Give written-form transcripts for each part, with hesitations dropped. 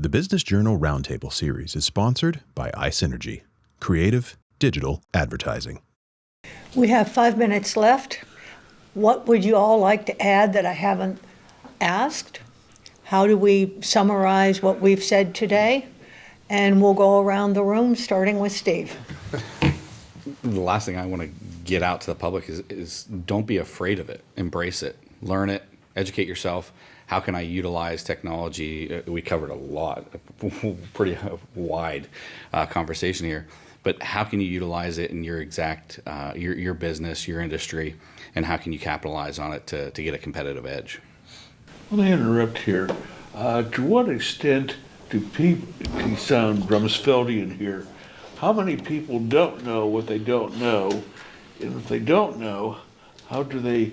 The Business Journal Roundtable series is sponsored by iSynergy, creative digital advertising. We have 5 minutes left. What would you all like to add that I haven't asked? How do we summarize what we've said today? And we'll go around the room, starting with Steve. The last thing I want to get out to the public is don't be afraid of it. Embrace it. Learn it. Educate yourself. How can I utilize technology? We covered a lot, pretty wide conversation here. But how can you utilize it in your exact, your business, your industry, and how can you capitalize on it to get a competitive edge? Let me interrupt here. To what extent do people, you sound Rumsfeldian here, how many people don't know what they don't know? And if they don't know, how do they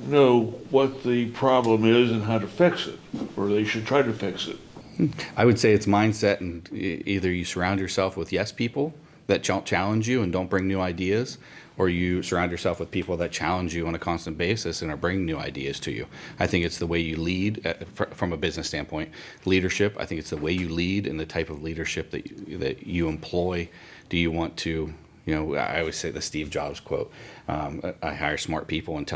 know what the problem is and how to fix it? Or they should try to fix it? I would say it's mindset, and either you surround yourself with yes people that challenge you and don't bring new ideas, or you surround yourself with people that challenge you on a constant basis and are bringing new ideas to you. I think it's the way you lead from a business standpoint. Leadership, I think it's the way you lead and the type of leadership that you employ. Do you want to, I always say the Steve Jobs quote, I hire smart people and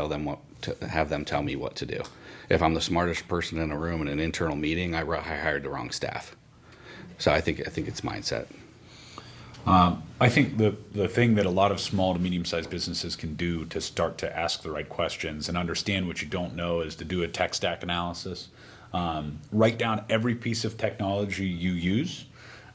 have them tell me what to do. If I'm the smartest person in a room in an internal meeting, I hired the wrong staff. So I think it's mindset. I think the thing that a lot of small to medium-sized businesses can do to start to ask the right questions and understand what you don't know is to do a tech stack analysis. Write down every piece of technology you use,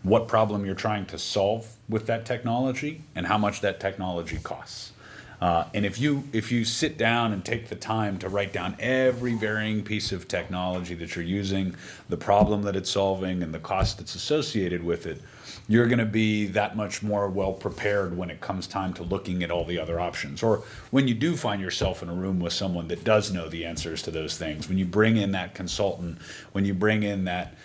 what problem you're trying to solve with that technology, and how much that technology costs. And if you sit down and take the time to write down every varying piece of technology that you're using, the problem that it's solving, and the cost that's associated with it, you're going to be that much more well prepared when it comes time to looking at all the other options. Or when you do find yourself in a room with someone that does know the answers to those things, when you bring in that consultant, when you bring in that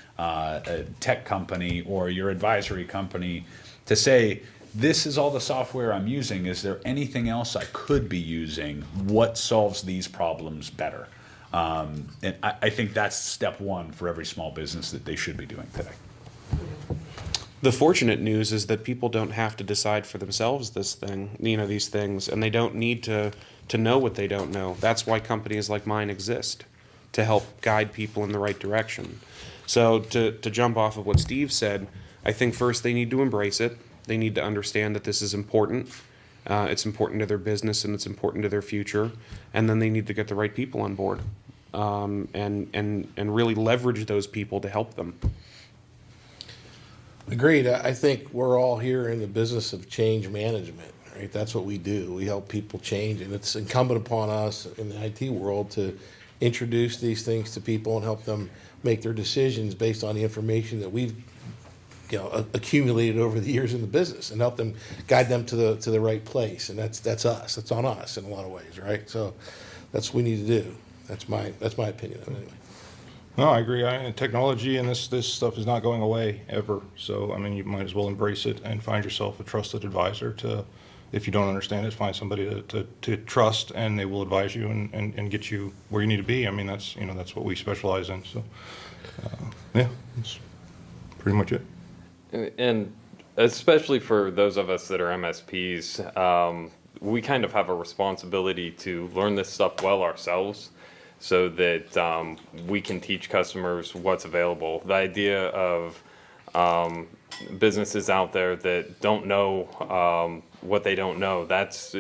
tech company or your advisory company to say, this is all the software I'm using. Is there anything else I could be using? What solves these problems better? And I think that's step one for every small business that they should be doing today. The fortunate news is that people don't have to decide for themselves these things, and they don't need to know what they don't know. That's why companies like mine exist, to help guide people in the right direction. So to jump off of what Steve said, I think first they need to embrace it. They need to understand that this is important. It's important to their business and it's important to their future. And then they need to get the right people on board and really leverage those people to help them. Agreed. I think we're all here in the business of change management, right? That's what we do. We help people change, and it's incumbent upon us in the IT world to introduce these things to people and help them make their decisions based on the information that we've accumulated over the years in the business, and help them guide them to the right place. And that's us. That's on us in a lot of ways, right? So that's what we need to do. That's my opinion of it anyway. No, I agree. Technology and this stuff is not going away ever. So, you might as well embrace it and find yourself a trusted advisor to, if you don't understand it, find somebody to trust, and they will advise you and get you where you need to be. That's what we specialize in. So, that's pretty much it. And especially for those of us that are MSPs, we kind of have a responsibility to learn this stuff well ourselves, so that we can teach customers what's available. The idea of businesses out there that don't know what they don't know, that's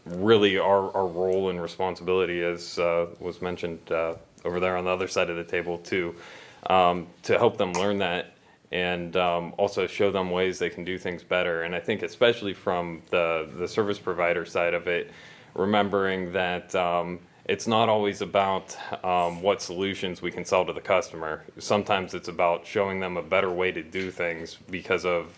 really our role and responsibility, as was mentioned over there on the other side of the table, to help them learn that and also show them ways they can do things better. And I think especially from the service provider side of it, remembering that it's not always about what solutions we can sell to the customer. Sometimes it's about showing them a better way to do things because of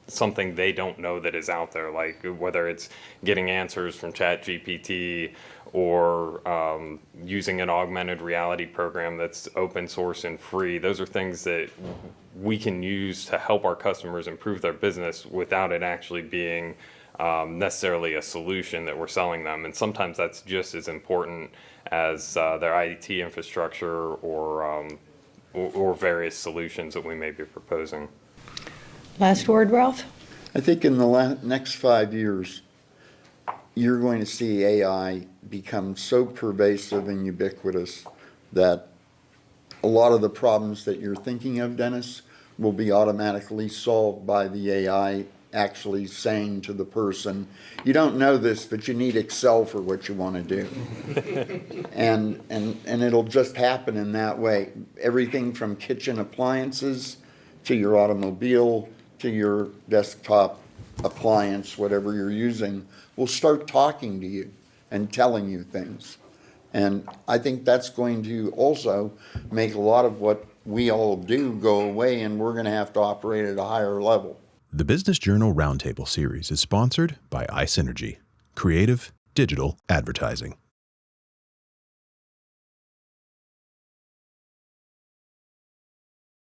something they don't know that is out there, like whether it's getting answers from ChatGPT or using an augmented reality program that's open source and free. Those are things that we can use to help our customers improve their business without it actually being necessarily a solution that we're selling them. And sometimes that's just as important as their IT infrastructure or or various solutions that we may be proposing. Last word, Ralph? I think in the next 5 years, you're going to see AI become so pervasive and ubiquitous that a lot of the problems that you're thinking of, Dennis, will be automatically solved by the AI actually saying to the person, you don't know this, but you need Excel for what you want to do. and it'll just happen in that way. Everything from kitchen appliances to your automobile to your desktop appliance, whatever you're using, will start talking to you and telling you things. And I think that's going to also make a lot of what we all do go away, and we're going to have to operate at a higher level. The Business Journal Roundtable series is sponsored by iSynergy, creative digital advertising.